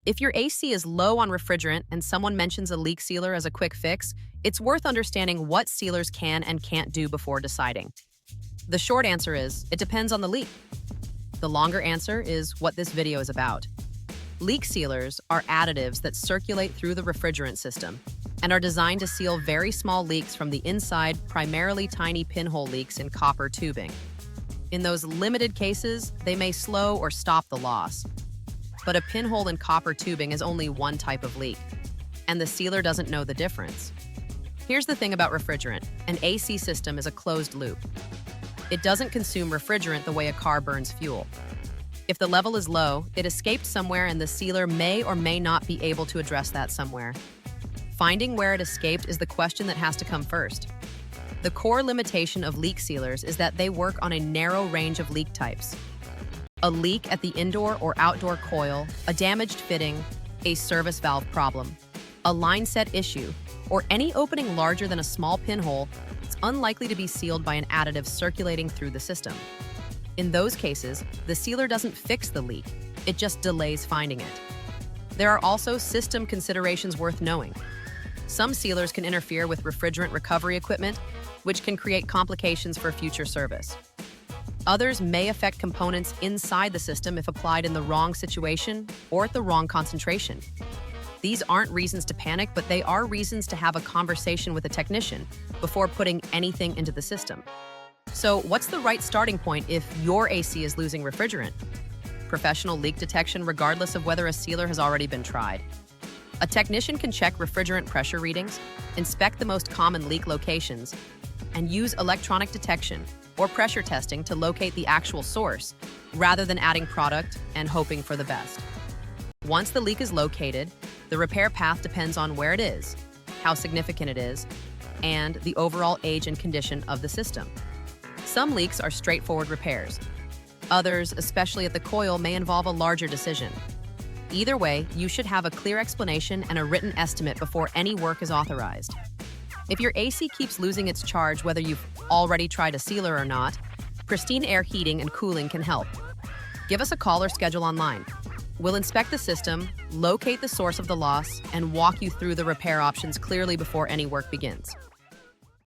If your AC is low on refrigerant and someone mentions a leak sealer as a quick fix, it's worth understanding what sealers can and can't do before deciding. The short answer is, it depends on the leak. The longer answer is what this video is about. Leak sealers are additives that circulate through the refrigerant system and are designed to seal very small leaks from the inside, primarily tiny pinhole leaks in copper tubing. In those limited cases, they may slow or stop the loss. But a pinhole in copper tubing is only one type of leak, and the sealer doesn't know the difference. Here's the thing about refrigerant. An AC system is a closed loop. It doesn't consume refrigerant the way a car burns fuel. If the level is low, it escaped somewhere and the sealer may or may not be able to address that somewhere. Finding where it escaped is the question that has to come first. The core limitation of leak sealers is that they work on a narrow range of leak types. A leak at the indoor or outdoor coil, a damaged fitting, a service valve problem, a line set issue, or any opening larger than a small pinhole, it's unlikely to be sealed by an additive circulating through the system. In those cases, the sealer doesn't fix the leak, it just delays finding it. There are also system considerations worth knowing. Some sealers can interfere with refrigerant recovery equipment, which can create complications for future service. Others may affect components inside the system if applied in the wrong situation or at the wrong concentration. These aren't reasons to panic, but they are reasons to have a conversation with a technician before putting anything into the system. So, what's the right starting point if your AC is losing refrigerant? Professional leak detection, regardless of whether a sealer has already been tried. A technician can check refrigerant pressure readings, inspect the most common leak locations, and use electronic detection or pressure testing to locate the actual source, rather than adding product and hoping for the best. Once the leak is located, the repair path depends on where it is, how significant it is, and the overall age and condition of the system. Some leaks are straightforward repairs. Others, especially at the coil, may involve a larger decision. Either way, you should have a clear explanation and a written estimate before any work is authorized. If your AC keeps losing its charge, whether you've already tried a sealer or not, Pristine Air Heating and Cooling can help. Give us a call or schedule online. We'll inspect the system, locate the source of the loss, and walk you through the repair options clearly before any work begins.